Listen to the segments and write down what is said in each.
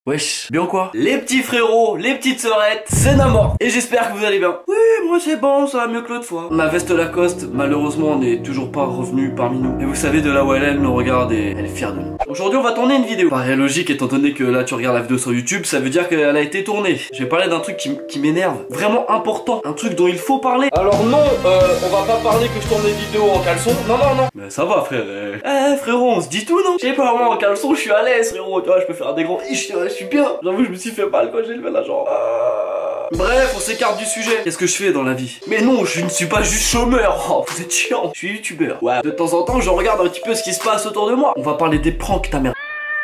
Wesh, bien quoi? Les petits frérots, les petites sœurettes, c'est Namor. Et j'espère que vous allez bien. Oui, moi c'est bon, ça va mieux que l'autre fois. Ma veste Lacoste, malheureusement, n'est toujours pas revenue parmi nous. Et vous savez de là où elle nous regarde et elle est fière de nous. Aujourd'hui, on va tourner une vidéo. Paraît logique, étant donné que là tu regardes la vidéo sur YouTube, ça veut dire qu'elle a été tournée. Je vais parler d'un truc qui m'énerve. Vraiment important. Un truc dont il faut parler. Alors non, on va pas parler que je tourne des vidéos en caleçon. Non, non, non. Mais ça va, frère. Frérot, on se dit tout, non? Je sais pas, moi en caleçon, je suis à l'aise, frérot. Tu vois, je peux faire des grands ish, je suis bien. J'avoue, je me suis fait mal quand j'ai levé la jambe. Bref, on s'écarte du sujet. Qu'est-ce que je fais dans la vie? Mais non, je ne suis pas juste chômeur. Oh, vous êtes chiant. Je suis youtubeur. Ouais, de temps en temps, je regarde un petit peu ce qui se passe autour de moi. On va parler des pranks, ta mère.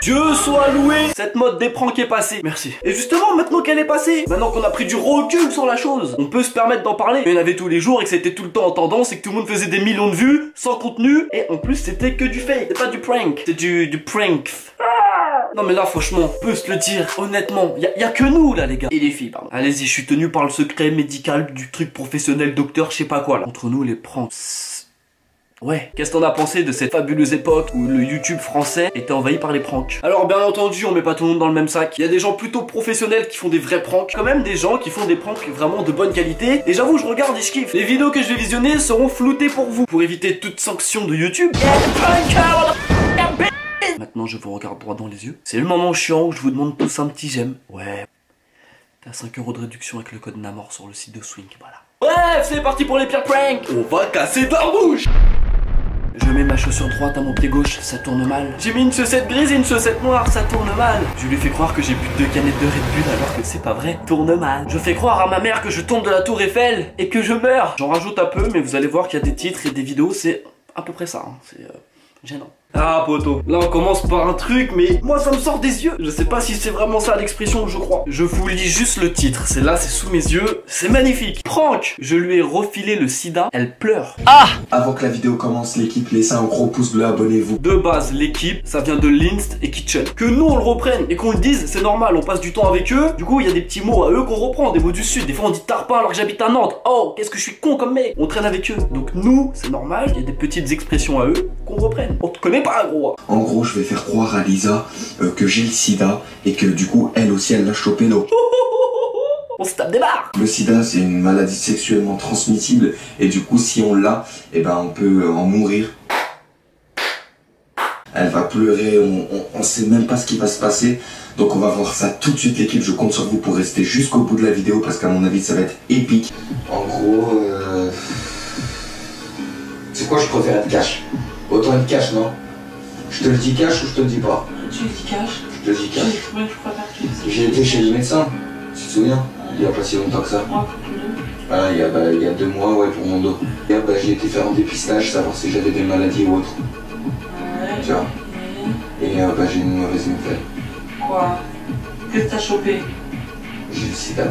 Dieu soit loué, cette mode des pranks est passée. Merci. Et justement, maintenant qu'elle est passée, maintenant qu'on a pris du recul sur la chose, on peut se permettre d'en parler. Il y en avait tous les jours et que c'était tout le temps en tendance et que tout le monde faisait des millions de vues, sans contenu. Et en plus, c'était que du fake. C'est pas du prank, c'est du prank. Non mais là franchement, on peut se le dire, honnêtement, y a que nous là les gars. Et les filles, pardon. Allez-y, je suis tenu par le secret médical du truc professionnel, docteur, je sais pas quoi là. Entre nous les pranks. Ouais, qu'est-ce qu'on a pensé de cette fabuleuse époque où le YouTube français était envahi par les pranks? Alors bien entendu, on met pas tout le monde dans le même sac. Il y a des gens plutôt professionnels qui font des vrais pranks, quand même des gens qui font des pranks vraiment de bonne qualité. Et j'avoue, je regarde et je kiffe. Les vidéos que je vais visionner seront floutées pour vous, pour éviter toute sanction de YouTube. Maintenant, je vous regarde droit dans les yeux. C'est le moment chiant où je vous demande tous un petit j'aime. Ouais. T'as 5 € de réduction avec le code Namor sur le site de Swing, voilà. Bref, c'est parti pour les pires pranks. On va casser ta bouche. Je mets ma chaussure droite à mon pied gauche, ça tourne mal. J'ai mis une chaussette grise et une chaussette noire, ça tourne mal. Je lui fais croire que j'ai bu 2 canettes de Red Bull alors que c'est pas vrai, tourne mal. Je fais croire à ma mère que je tombe de la tour Eiffel et que je meurs. J'en rajoute un peu, mais vous allez voir qu'il y a des titres et des vidéos, c'est à peu près ça, hein. C'est gênant. Ah poto, là on commence par un truc mais moi ça me sort des yeux. Je sais pas si c'est vraiment ça l'expression, je crois. Je vous lis juste le titre, c'est là, c'est sous mes yeux. C'est magnifique. Prank, je lui ai refilé le sida, elle pleure. Ah! Avant que la vidéo commence, l'équipe, laissez un gros pouce bleu, abonnez-vous. De base, l'équipe, ça vient de Linst et Kitchen. Que nous on le reprenne et qu'on le dise, c'est normal, on passe du temps avec eux. Du coup, il y a des petits mots à eux qu'on reprend, des mots du sud. Des fois on dit tarpin alors que j'habite à Nantes. Oh, qu'est-ce que je suis con comme mec. On traîne avec eux. Donc nous, c'est normal, il y a des petites expressions à eux qu'on reprenne. On te connaît pas gros. En gros, je vais faire croire à Lisa que j'ai le sida et que du coup, elle aussi, elle l'a chopé. Donc, on se tape des barres. le sida, c'est une maladie sexuellement transmissible et du coup, si on l'a, eh ben, on peut en mourir. Elle va pleurer, on sait même pas ce qui va se passer. Donc on va voir ça tout de suite l'équipe, je compte sur vous pour rester jusqu'au bout de la vidéo parce qu'à mon avis ça va être épique. En gros, c'est quoi je préfère être cash? Autant être cash, non? Je te le dis cash ou je te le dis pas? Tu le dis cash. Je te le dis cash. J'ai été chez le médecin, tu te souviens? Il y a pas si longtemps que ça. Voilà, il y a 2 mois, ouais, pour mon dos. Hier, j'ai été faire un dépistage, savoir si j'avais des maladies ou autres. Tu vois? Et j'ai une mauvaise nouvelle. Quoi? Qu'est-ce que t'as chopé? J'ai le sida.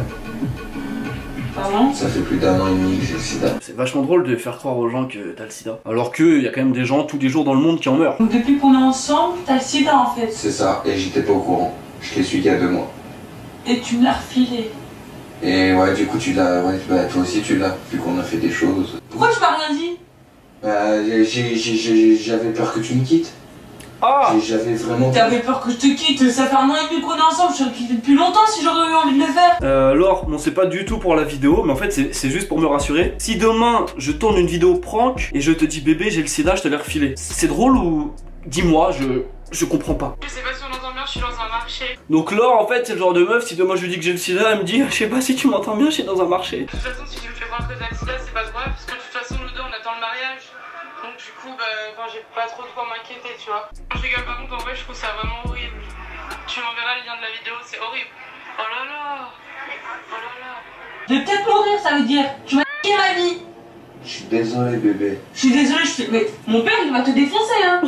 Pardon? Ça fait plus d'1 an et demi que j'ai le sida. C'est vachement drôle de faire croire aux gens que t'as le sida. Alors qu'il y a quand même des gens tous les jours dans le monde qui en meurent. Donc depuis qu'on est ensemble, t'as le sida en fait. C'est ça, et j'étais pas au courant. Je l'ai su il y a 2 mois. Et tu me l'as refilé. Et ouais, du coup tu l'as, ouais, bah toi aussi tu l'as, vu qu'on a fait des choses. Pourquoi tu m'as rien dit? J'avais peur que tu me quittes. Ah! J'avais vraiment... T'avais peur que je te quitte, ça fait 1 an et demi qu'on est ensemble, je serais quitté depuis longtemps si j'aurais eu envie de le faire. Laure, bon c'est pas du tout pour la vidéo, mais en fait c'est juste pour me rassurer. Si demain je tourne une vidéo prank et je te dis bébé j'ai le sida, je te l'ai refilé. C'est drôle ou... Dis-moi, je comprends pas. Je sais pas si on entend bien, je suis dans un marché. Donc Laure en fait c'est le genre de meuf, si demain je lui dis que j'ai le sida, elle me dit je sais pas si tu m'entends bien, je suis dans un marché. De toute façon si tu me fais croire que t'as le sida, c'est pas grave, parce que de toute façon nous deux on attend le mariage. Donc du coup, j'ai pas trop de quoi m'inquiéter, tu vois. Je rigole, par contre, en vrai, je trouve ça vraiment horrible. Tu m'enverras le lien de la vidéo, c'est horrible. Oh là là. Oh là là. Je vais peut-être mourir, ça veut dire. Tu m'as niqué ma vie. Je suis désolé bébé. Je suis désolée, mais mon père, il va te défoncer, hein.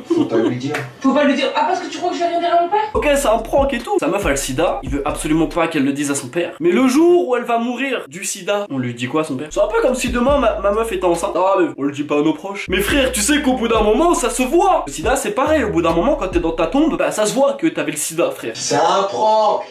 Faut pas lui dire. Faut pas lui dire. Ah, parce que tu crois que je vais rien dire à mon père? Ok, c'est un prank et tout. Sa meuf a le sida, il veut absolument pas qu'elle le dise à son père. Mais le jour où elle va mourir du sida, on lui dit quoi à son père? C'est un peu comme si demain ma meuf était enceinte. Ah mais on le dit pas à nos proches. Mais frère, tu sais qu'au bout d'un moment, ça se voit. Le sida c'est pareil, au bout d'un moment quand t'es dans ta tombe, bah ça se voit que t'avais le sida frère. C'est un prank.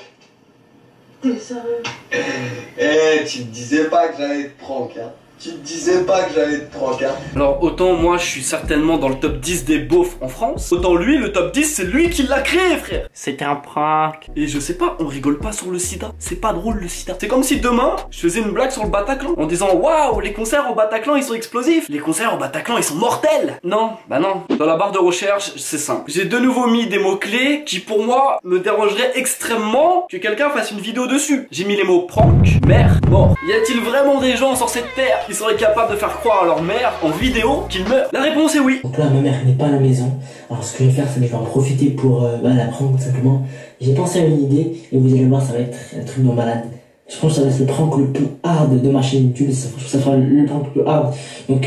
T'es sérieux? Eh, tu me disais pas que j'allais te prank, hein. Tu te disais pas que j'allais te prendre, hein. Alors autant moi je suis certainement dans le top 10 des beaufs en France, autant lui le top 10 c'est lui qui l'a créé frère. C'était un prank. Et je sais pas, on rigole pas sur le sida. C'est pas drôle le sida. C'est comme si demain je faisais une blague sur le Bataclan en disant waouh les concerts au Bataclan ils sont explosifs. Les concerts au Bataclan ils sont mortels. Non, bah non. Dans la barre de recherche c'est simple. J'ai de nouveau mis des mots clés qui pour moi me dérangeraient extrêmement que quelqu'un fasse une vidéo dessus. J'ai mis les mots prank, mère, mort. Y a-t-il vraiment des gens sur cette terre qui seraient capables de faire croire à leur mère en vidéo qu'ils meurent? La réponse est oui. Donc là ma mère n'est pas à la maison. Alors ce que je vais faire c'est que je vais en profiter pour la prendre simplement. J'ai pensé à une idée et vous allez voir ça va être un truc de malade. Je pense que ça va être le prank le plus hard de ma chaîne YouTube. Ça sera le prank le plus hard. Donc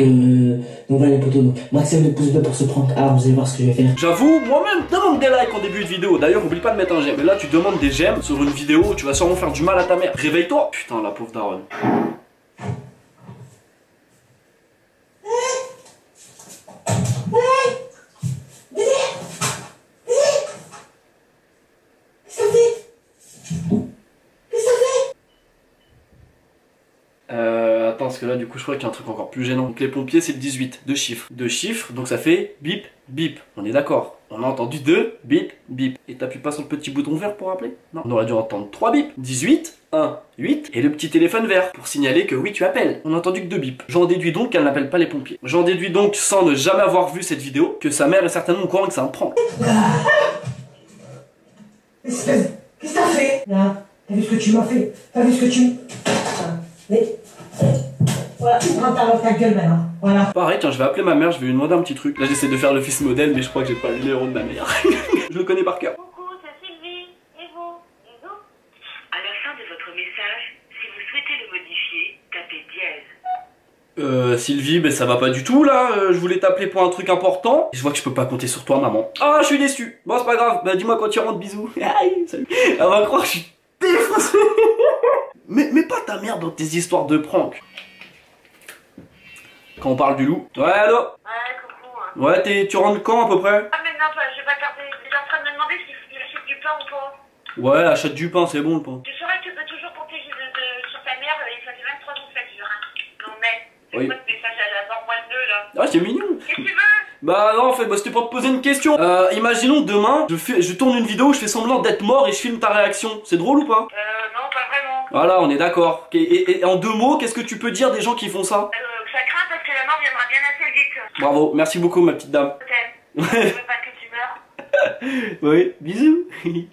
voilà les potos. Donc maximum de pouces bleus pour ce prank hard. Vous allez voir ce que je vais faire. J'avoue, moi-même, demande des likes en début de vidéo. D'ailleurs, oublie pas de mettre un j'aime. Mais là, tu demandes des j'aime sur une vidéo où tu vas sûrement faire du mal à ta mère. Réveille-toi. Putain, la pauvre daronne. Attends, parce que là, du coup, je crois qu'il y a un truc encore plus gênant. Donc, les pompiers, c'est le 18. Deux chiffres. Deux chiffres, donc ça fait bip, bip. On est d'accord. On a entendu 2, bip, bip. Et t'appuies pas sur le petit bouton vert pour appeler? Non. On aurait dû entendre 3 bips. 18, 1, 8. Et le petit téléphone vert pour signaler que oui, tu appelles. On a entendu que 2 bips. J'en déduis donc qu'elle n'appelle pas les pompiers. J'en déduis donc, sans ne jamais avoir vu cette vidéo, que sa mère est certainement au courant que c'est un prank. Qu'est-ce que t'as fait? Là, t'as vu ce que tu m'as fait? T'as vu ce que tu... Mais... Voilà, tu prends ta gueule maintenant. Voilà. Pareil, tiens, je vais appeler ma mère, je vais lui demander un petit truc. Là, j'essaie de faire le fils modèle, mais je crois que j'ai pas le numéro de ma mère. Je le connais par cœur. Coucou, c'est Sylvie. Et vous? Bisous. À la fin de votre message, si vous souhaitez le modifier, tapez dièse. Sylvie, ben ça va pas du tout là, je voulais t'appeler pour un truc important. Je vois que je peux pas compter sur toi, maman. Ah, je suis déçu. Bon, c'est pas grave, bah dis-moi quand tu rentres, bisous. Aïe, salut. Elle va croire que je suis défoncé. mais pas ta mère dans tes histoires de prank. Quand on parle du loup. Ouais, allô? Ouais, coucou. Ouais, tu rentres quand à peu près? Ah, mais non, toi, je vais pas tarder. J'étais en train de me demander si tu achètes du pain ou pas. Ouais, achète du pain, c'est bon le pain. Tu saurais que tu peux toujours compter sur ta mère et ça fait 23 ans que ça dure. Hein. Non, mais c'est Oui. quoi ce message à la normal 2 là? Ah, c'est mignon. Qu'est-ce que tu veux? Bah non, en fait, c'était pour te poser une question. Imaginons demain, je tourne une vidéo où je fais semblant d'être mort et je filme ta réaction. C'est drôle ou pas? Non, pas vraiment. Voilà, on est d'accord. Et en 2 mots, qu'est-ce que tu peux dire des gens qui font ça? Que ça craint parce que la mort viendra bien assez vite. Bravo, merci beaucoup ma petite dame. Je veux pas que tu meurs. Oui, bisous. Bisous.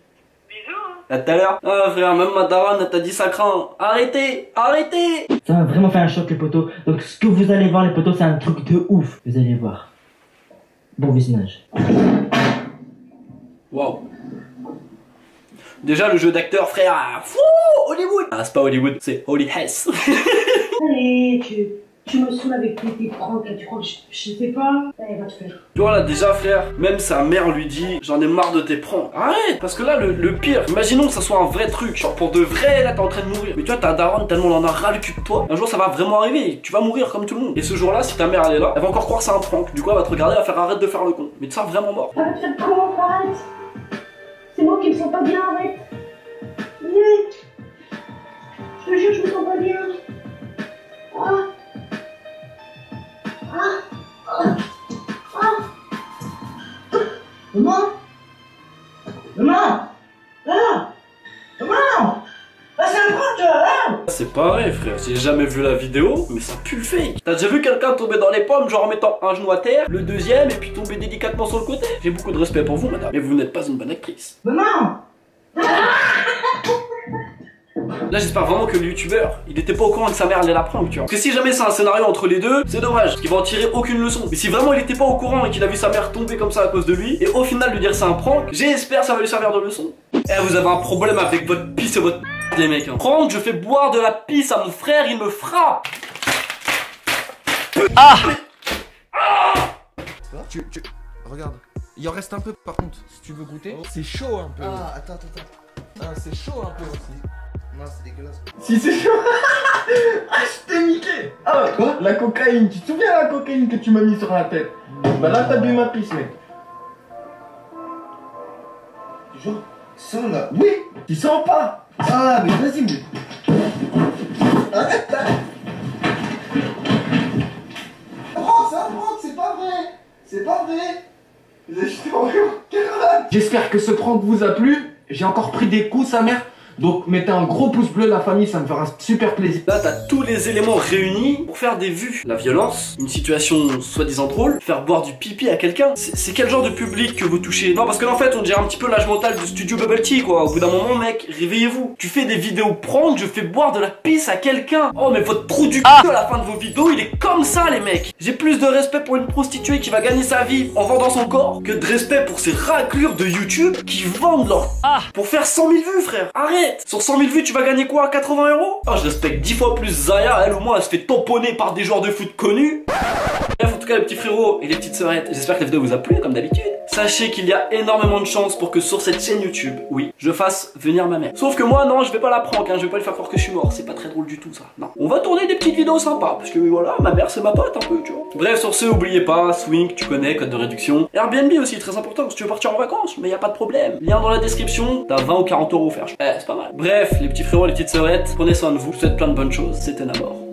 À tout à l'heure. Ah frère, même ma daronne t'a dit ça craint. Arrêtez, arrêtez. Ça va vraiment faire un choc les potos. Donc ce que vous allez voir les potos c'est un truc de ouf. Vous allez voir. Bon visionnage. Waouh. Déjà le jeu d'acteur frère. Fou, Hollywood. Ah c'est pas Hollywood, c'est Holy Hess. Allez, tu me saoules avec tes pranks là, tu crois que je sais pas? Allez, va te faire. Tu vois là déjà frère, même sa mère lui dit j'en ai marre de tes pranks. Arrête, parce que là le pire, imaginons que ça soit un vrai truc, genre pour de vrai là t'es en train de mourir. Mais tu vois ta daronne tellement elle en a ras le cul de toi, un jour ça va vraiment arriver, tu vas mourir comme tout le monde. Et ce jour là si ta mère elle est là, elle va encore croire que c'est un prank. Du coup elle va te regarder, elle va faire arrête de faire le con. Mais tu seras vraiment mort. Arrête de faire comment? Arrête. C'est moi qui me sens pas bien, arrête. Je te jure, je me sens pas bien. Ah. Maman? Maman? Ah! Maman? Ah, c'est un prank, là! C'est pareil frère, j'ai jamais vu la vidéo, mais ça pue le fake. T'as déjà vu quelqu'un tomber dans les pommes genre en mettant un genou à terre, le deuxième et puis tomber délicatement sur le côté? J'ai beaucoup de respect pour vous madame, mais vous n'êtes pas une bonne actrice. Maman! Là j'espère vraiment que le youtubeur, il était pas au courant que sa mère allait la prendre, tu vois. Parce que si jamais c'est un scénario entre les deux, c'est dommage, parce qu'il va en tirer aucune leçon. Mais si vraiment il était pas au courant et qu'il a vu sa mère tomber comme ça à cause de lui, et au final lui dire c'est un prank, j'espère que ça va lui servir de leçon. Eh vous avez un problème avec votre pisse et votre les mecs hein. Prank, je fais boire de la pisse à mon frère, il me frappe. Ah. Regarde, il en reste un peu par contre, si tu veux goûter. C'est chaud un peu. Ah, attends. Ah, c'est chaud un peu aussi. Non, c'est dégueulasse. Si c'est chaud. Ah, je t'ai niqué. Ah, quoi? La cocaïne. Tu te souviens de la cocaïne que tu m'as mis sur la tête? Bah là, t'as bu ma pisse, mec. Genre, ça là. Oui. Tu sens pas? Ah, mais vas-y, mais. Arrête là. C'est pas vrai. J'espère que ce prank vous a plu. J'ai encore pris des coups, sa mère. Donc mettez un gros pouce bleu la famille, ça me fera super plaisir. Là t'as tous les éléments réunis pour faire des vues. La violence, une situation soi-disant drôle, faire boire du pipi à quelqu'un. C'est quel genre de public que vous touchez? Non parce que là en fait on dirait un petit peu l'âge mental de Studio Bubble Tea quoi. Au bout d'un moment mec, réveillez-vous. Tu fais des vidéos prank, je fais boire de la pisse à quelqu'un. Oh mais votre trou du cul à la fin de vos vidéos il est comme ça les mecs. J'ai plus de respect pour une prostituée qui va gagner sa vie en vendant son corps que de respect pour ces raclures de YouTube qui vendent leur pour faire 100 000 vues frère. Arrête. Sur 100 000 vues, tu vas gagner quoi? 80 €? Oh, je respecte 10 fois plus Zaya. Elle, au moins, elle se fait tamponner par des joueurs de foot connus. Bref, en tout cas, les petits frérots et les petites sœurettes, j'espère que la vidéo vous a plu, comme d'habitude. Sachez qu'il y a énormément de chances pour que sur cette chaîne YouTube, oui, je fasse venir ma mère. Sauf que moi, non, je vais pas la prank, hein, je vais pas lui faire croire que je suis mort. C'est pas très drôle du tout, ça. Non. On va tourner des petites vidéos sympas, parce que voilà, ma mère, c'est ma pote un peu, tu vois. Bref, sur ce, oubliez pas, Swing, tu connais, code de réduction. Airbnb aussi, très important, si tu veux partir en vacances, mais y a pas de problème. Lien dans la description, t'as 20 ou 40 € offert. C'est pas mal. Bref, les petits frérots, les petites sœurettes, prenez soin de vous, je vous souhaite plein de bonnes choses. C'était Namor.